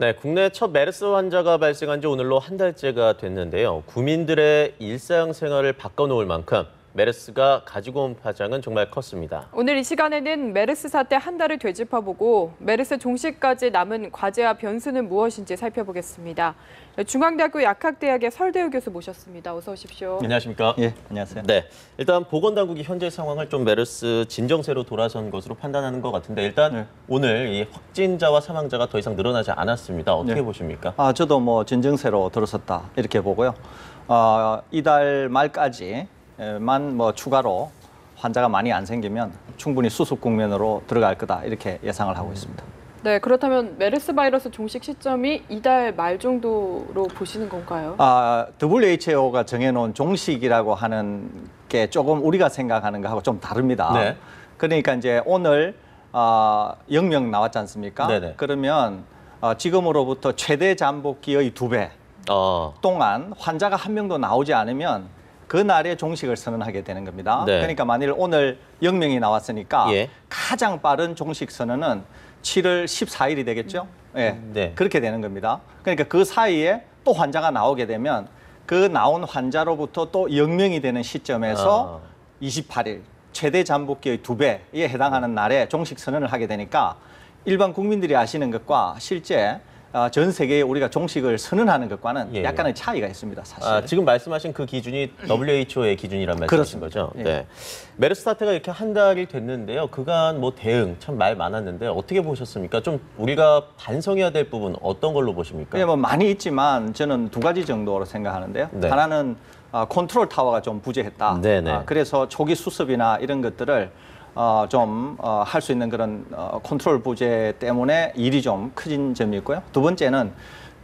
네, 국내 첫 메르스 환자가 발생한 지 오늘로 한 달째가 됐는데요. 국민들의 일상생활을 바꿔놓을 만큼 메르스가 가지고 온 파장은 정말 컸습니다. 오늘 이 시간에는 메르스 사태 한 달을 되짚어보고 메르스 종식까지 남은 과제와 변수는 무엇인지 살펴보겠습니다. 중앙대학교 약학대학의 설대우 교수 모셨습니다. 어서 오십시오. 안녕하십니까? 예, 안녕하세요. 네, 일단 보건당국이 현재 상황을 좀 메르스 진정세로 돌아선 것으로 판단하는 것 같은데 일단 오늘 이 확진자와 사망자가 더 이상 늘어나지 않았습니다. 어떻게 보십니까? 저도 뭐 진정세로 들어섰다 이렇게 보고요. 이달 말까지만 뭐 추가로 환자가 많이 안 생기면 충분히 수습 국면으로 들어갈 거다 이렇게 예상을 하고 있습니다. 네, 그렇다면 메르스 바이러스 종식 시점이 이달 말 정도로 보시는 건가요? WHO가 정해놓은 종식이라고 하는 게 조금 우리가 생각하는 거하고 좀 다릅니다. 네. 그러니까 이제 오늘 0명 나왔지 않습니까? 네네. 그러면 지금으로부터 최대 잠복기의 2배 동안 환자가 한 명도 나오지 않으면 그날에 종식을 선언하게 되는 겁니다. 네. 그러니까 만일 오늘 0명이 나왔으니까 예. 가장 빠른 종식 선언은 7월 14일이 되겠죠? 예, 네. 그렇게 되는 겁니다. 그러니까 그 사이에 또 환자가 나오게 되면 그 나온 환자로부터 또 0명이 되는 시점에서 28일 최대 잠복기의 2배에 해당하는 날에 종식 선언을 하게 되니까 일반 국민들이 아시는 것과 실제 전 세계에 우리가 종식을 선언하는 것과는 예. 약간의 차이가 있습니다, 사실. 지금 말씀하신 그 기준이 WHO의 기준이란 말씀이신 그렇습니다. 거죠? 예. 네. 메르스 사태가 이렇게 한 달이 됐는데요. 그간 뭐 대응 참 말 많았는데 어떻게 보셨습니까? 좀 우리가 반성해야 될 부분 어떤 걸로 보십니까? 뭐 많이 있지만 저는 두 가지 정도로 생각하는데요. 네. 하나는 컨트롤 타워가 좀 부재했다. 네네. 그래서 초기 수습이나 이런 것들을 좀 할 수 있는 그런 컨트롤 부재 때문에 일이 좀 커진 점이 있고요. 두 번째는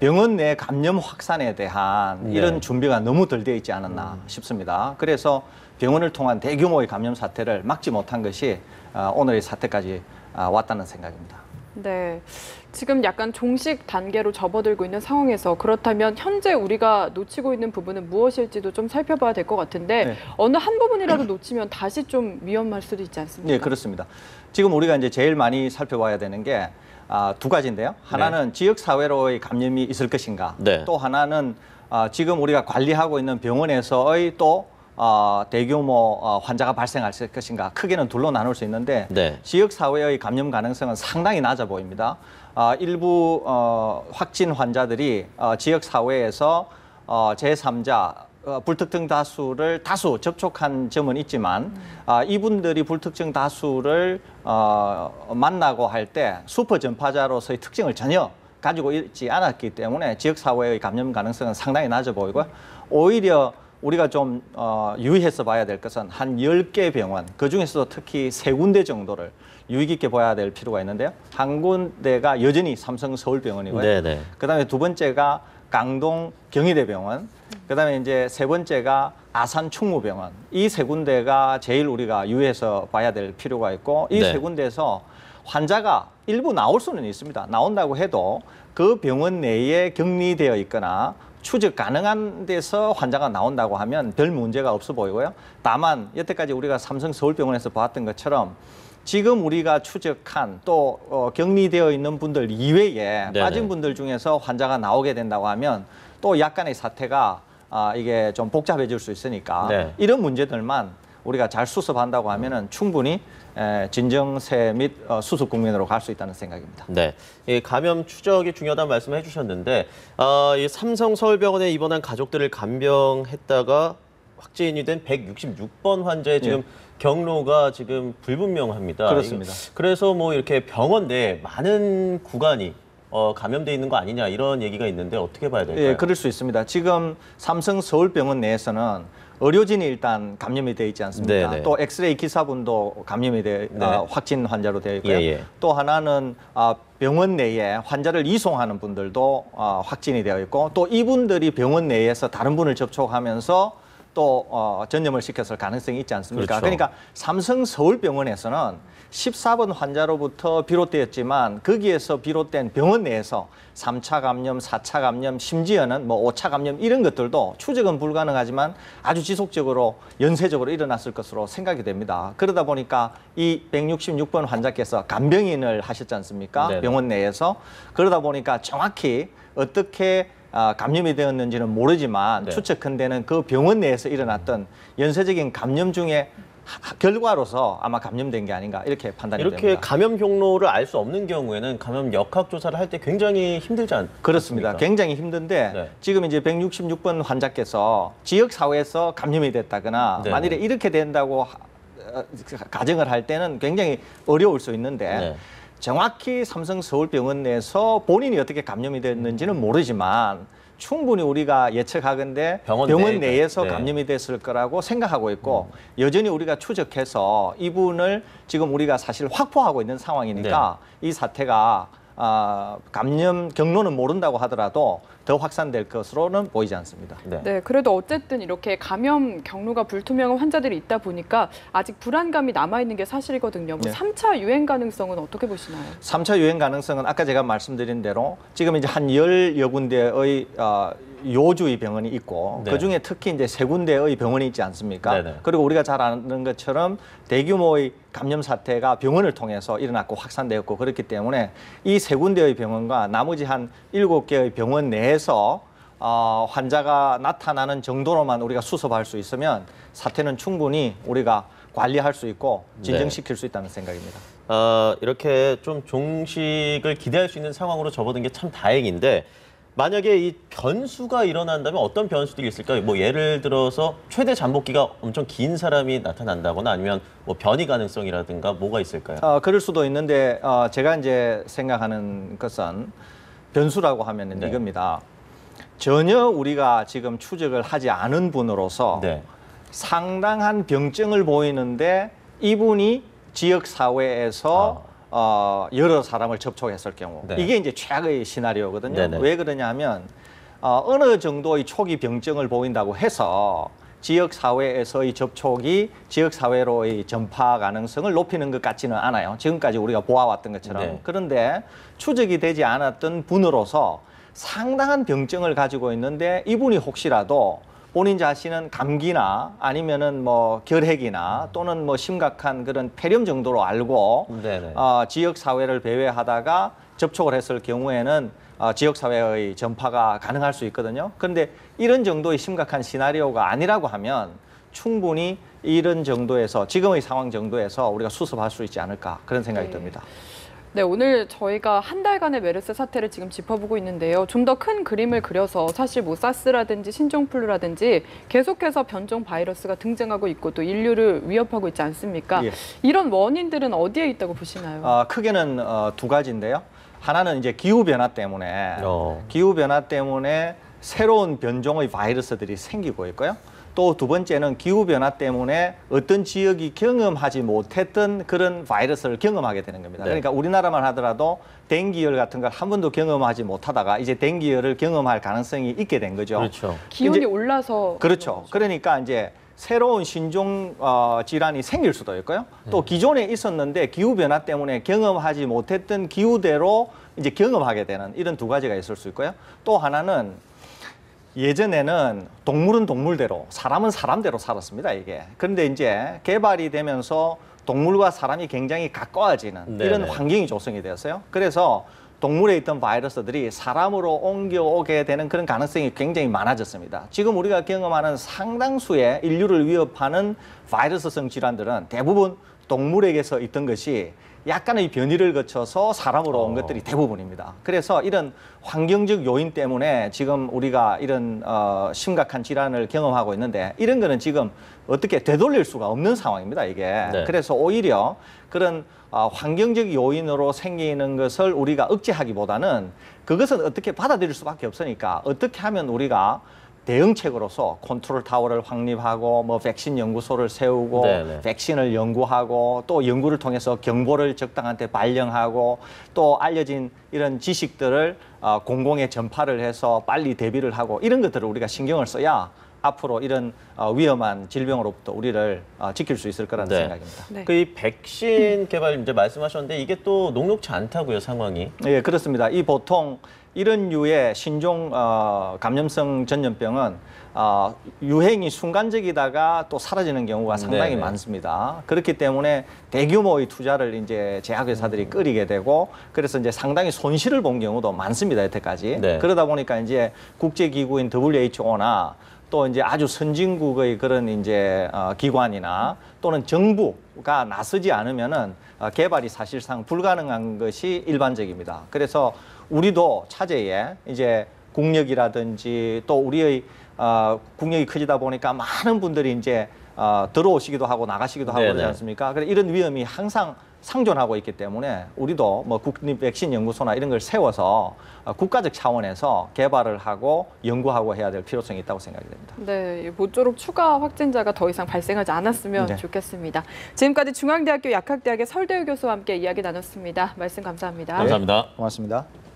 병원 내 감염 확산에 대한 이런 준비가 너무 덜 되어 있지 않았나 싶습니다. 그래서 병원을 통한 대규모의 감염 사태를 막지 못한 것이 오늘의 사태까지 왔다는 생각입니다. 네, 지금 약간 종식 단계로 접어들고 있는 상황에서 그렇다면 현재 우리가 놓치고 있는 부분은 무엇일지도 좀 살펴봐야 될 것 같은데 네. 어느 한 부분이라도 놓치면 다시 좀 위험할 수도 있지 않습니까? 네, 그렇습니다. 지금 우리가 이제 제일 많이 살펴봐야 되는 게 두 가지인데요. 하나는 지역 사회로의 감염이 있을 것인가. 네. 또 하나는 지금 우리가 관리하고 있는 병원에서의 또 대규모 환자가 발생할 것인가. 크게는 둘로 나눌 수 있는데 네. 지역 사회의 감염 가능성은 상당히 낮아 보입니다. 일부 확진 환자들이 지역 사회에서 제3자 불특정 다수를 다수 접촉한 점은 있지만 이분들이 불특정 다수를 만나고 할 때 슈퍼 전파자로서의 특징을 전혀 가지고 있지 않았기 때문에 지역사회의 감염 가능성은 상당히 낮아 보이고요. 오히려 우리가 좀 유의해서 봐야 될 것은 한 10개 병원, 그중에서도 특히 3군데 정도를 유의 깊게 봐야 될 필요가 있는데요. 한 군데가 여전히 삼성 서울병원이고요. 네네. 그다음에 두 번째가 강동 경희대병원, 그다음에 이제 세 번째가 아산 충무병원. 이 세 군데가 제일 우리가 유의해서 봐야 될 필요가 있고 이 세 군데에서 환자가 일부 나올 수는 있습니다. 나온다고 해도 그 병원 내에 격리되어 있거나 추적 가능한 데서 환자가 나온다고 하면 별 문제가 없어 보이고요. 다만 여태까지 우리가 삼성 서울병원에서 봤던 것처럼 지금 우리가 추적한 또 격리되어 있는 분들 이외에 네네. 빠진 분들 중에서 환자가 나오게 된다고 하면 또 약간의 사태가 이게 좀 복잡해질 수 있으니까 네. 이런 문제들만 우리가 잘 수습한다고 하면은 충분히 진정세 및 수습 국면으로 갈 수 있다는 생각입니다. 네, 이 감염 추적이 중요하다는 말씀을 해주셨는데 이 삼성 서울병원에 입원한 가족들을 간병했다가 확진이 된 166번 환자의 지금 경로가 지금 불분명합니다. 그렇습니다. 그래서 뭐 이렇게 병원 내에 많은 구간이 감염돼 있는 거 아니냐 이런 얘기가 있는데 어떻게 봐야 될까요? 예, 그럴 수 있습니다. 지금 삼성 서울병원 내에서는 의료진이 일단 감염이 되어 있지 않습니까? 네네. 또 엑스레이 기사분도 감염이 확진 환자로 되어 있고요. 예. 또 하나는 병원 내에 환자를 이송하는 분들도 확진이 되어 있고 또 이분들이 병원 내에서 다른 분을 접촉하면서 또 전염을 시켰을 가능성이 있지 않습니까? 그렇죠. 그러니까 삼성 서울병원에서는 14번 환자로부터 비롯되었지만 거기에서 비롯된 병원 내에서 3차 감염, 4차 감염, 심지어는 뭐 5차 감염 이런 것들도 추적은 불가능하지만 아주 지속적으로 연쇄적으로 일어났을 것으로 생각이 됩니다. 그러다 보니까 이 166번 환자께서 간병인을 하셨지 않습니까? 네네. 병원 내에서. 그러다 보니까 정확히 어떻게 감염이 되었는지는 모르지만 네. 추측컨대는 그 병원 내에서 일어났던 연쇄적인 감염 중에 결과로서 아마 감염된 게 아닌가 이렇게 판단이 이렇게 됩니다. 감염 경로를 알 수 없는 경우에는 감염 역학 조사를 할 때 굉장히 힘들지 않습니까? 그렇습니다. 굉장히 힘든데 네. 지금 이제 166번 환자께서 지역 사회에서 감염이 됐다거나 네. 만일에 이렇게 된다고 가정을 할 때는 굉장히 어려울 수 있는데 네. 정확히 삼성 서울병원 내에서 본인이 어떻게 감염이 됐는지는 모르지만 충분히 우리가 예측하건대 병원 병원 내에, 내에서 네. 감염이 됐을 거라고 생각하고 있고 여전히 우리가 추적해서 이분을 지금 우리가 사실 확보하고 있는 상황이니까 이 사태가 감염 경로는 모른다고 하더라도 더 확산될 것으로는 보이지 않습니다. 네. 네, 그래도 어쨌든 이렇게 감염 경로가 불투명한 환자들이 있다 보니까 아직 불안감이 남아있는 게 사실이거든요. 뭐 네. 3차 유행 가능성은 어떻게 보시나요? 3차 유행 가능성은 아까 제가 말씀드린 대로 지금 이제 한 10여 군데의 요주의 병원이 있고 네. 그중에 특히 이제 3군데의 병원이 있지 않습니까? 네네. 그리고 우리가 잘 아는 것처럼 대규모의 감염 사태가 병원을 통해서 일어났고 확산되었고 그렇기 때문에 이 3군데의 병원과 나머지 한 7개의 병원 내에서 환자가 나타나는 정도로만 우리가 수습할 수 있으면 사태는 충분히 우리가 관리할 수 있고 진정시킬 수 있다는 생각입니다. 이렇게 좀 종식을 기대할 수 있는 상황으로 접어든 게 참 다행인데 만약에 이 변수가 일어난다면 어떤 변수들이 있을까요? 뭐 예를 들어서 최대 잠복기가 엄청 긴 사람이 나타난다거나 아니면 뭐 변이 가능성이라든가 뭐가 있을까요? 그럴 수도 있는데 제가 이제 생각하는 것은 변수라고 하면은 네. 이겁니다. 전혀 우리가 지금 추적을 하지 않은 분으로서 네. 상당한 병증을 보이는데 이분이 지역 사회에서 여러 사람을 접촉했을 경우 네. 이게 이제 최악의 시나리오거든요. 네네. 왜 그러냐 하면 어느 정도의 초기 병증을 보인다고 해서 지역 사회에서의 접촉이 지역 사회로의 전파 가능성을 높이는 것 같지는 않아요. 지금까지 우리가 보아왔던 것처럼. 네. 그런데 추적이 되지 않았던 분으로서 상당한 병증을 가지고 있는데 이분이 혹시라도 본인 자신은 감기나 아니면은 뭐 결핵이나 또는 뭐 심각한 그런 폐렴 정도로 알고 네네. 지역 사회를 배회하다가 접촉을 했을 경우에는 지역 사회의 전파가 가능할 수 있거든요. 그런데 이런 정도의 심각한 시나리오가 아니라고 하면 충분히 이런 정도에서 지금의 상황 정도에서 우리가 수습할 수 있지 않을까 그런 생각이 네. 듭니다. 네, 오늘 저희가 한 달간의 메르스 사태를 지금 짚어보고 있는데요. 좀 더 큰 그림을 그려서 사실 뭐 사스라든지 신종플루라든지 계속해서 변종 바이러스가 등장하고 있고 또 인류를 위협하고 있지 않습니까? 예. 이런 원인들은 어디에 있다고 보시나요? 크게는 두 가지인데요. 하나는 이제 기후 변화 때문에 기후 변화 때문에 새로운 변종의 바이러스들이 생기고 있고요. 또 두 번째는 기후 변화 때문에 어떤 지역이 경험하지 못했던 그런 바이러스를 경험하게 되는 겁니다. 네. 그러니까 우리나라만 하더라도 댕기열 같은 걸 한 번도 경험하지 못하다가 이제 댕기열을 경험할 가능성이 있게 된 거죠. 그렇죠. 기온이 이제- 올라서 그렇죠. 그러니까 이제 새로운 신종 질환이 생길 수도 있고요. 또 기존에 있었는데 기후 변화 때문에 경험하지 못했던 기후대로 이제 경험하게 되는 이런 두 가지가 있을 수 있고요. 또 하나는 예전에는 동물은 동물대로, 사람은 사람대로 살았습니다, 이게. 그런데 이제 개발이 되면서 동물과 사람이 굉장히 가까워지는 이런 네네. 환경이 조성이 되었어요. 그래서 동물에 있던 바이러스들이 사람으로 옮겨오게 되는 그런 가능성이 굉장히 많아졌습니다. 지금 우리가 경험하는 상당수의 인류를 위협하는 바이러스성 질환들은 대부분 동물에게서 있던 것이 약간의 변이를 거쳐서 사람으로 온 것들이 대부분입니다. 그래서 이런 환경적 요인 때문에 지금 우리가 이런 심각한 질환을 경험하고 있는데 이런 거는 지금 어떻게 되돌릴 수가 없는 상황입니다, 이게. 네. 그래서 오히려 그런 환경적 요인으로 생기는 것을 우리가 억제하기보다는 그것은 어떻게 받아들일 수밖에 없으니까 어떻게 하면 우리가 대응책으로서 컨트롤 타워를 확립하고 뭐 백신 연구소를 세우고 네네. 백신을 연구하고 또 연구를 통해서 정보를 적당한 때 발령하고 또 알려진 이런 지식들을 공공에 전파를 해서 빨리 대비를 하고 이런 것들을 우리가 신경을 써야 앞으로 이런 위험한 질병으로부터 우리를 지킬 수 있을 거라는 네. 생각입니다. 네. 그 이 백신 개발 이제 말씀하셨는데 이게 또 녹록치 않다고요, 상황이. 예, 그렇습니다. 이 보통 이런 류의 신종 감염성 전염병은 유행이 순간적이다가 또 사라지는 경우가 상당히 네네. 많습니다. 그렇기 때문에 대규모의 투자를 이제 제약회사들이 끌이게 되고 그래서 이제 상당히 손실을 본 경우도 많습니다. 여태까지. 네. 그러다 보니까 이제 국제기구인 WHO나 또 이제 아주 선진국의 그런 이제 기관이나 또는 정부가 나서지 않으면은 개발이 사실상 불가능한 것이 일반적입니다. 그래서 우리도 차제에 이제 국력이라든지 또 우리의 국력이 커지다 보니까 많은 분들이 이제 들어오시기도 하고 나가시기도 하고 네네. 그러지 않습니까? 그래서 이런 위험이 항상 상존하고 있기 때문에 우리도 뭐 국립 백신 연구소나 이런 걸 세워서 국가적 차원에서 개발을 하고 연구하고 해야 될 필요성이 있다고 생각이 됩니다. 네, 모쪼록 추가 확진자가 더 이상 발생하지 않았으면 네. 좋겠습니다. 지금까지 중앙대학교 약학대학의 설대우 교수와 함께 이야기 나눴습니다. 말씀 감사합니다. 감사합니다. 고맙습니다.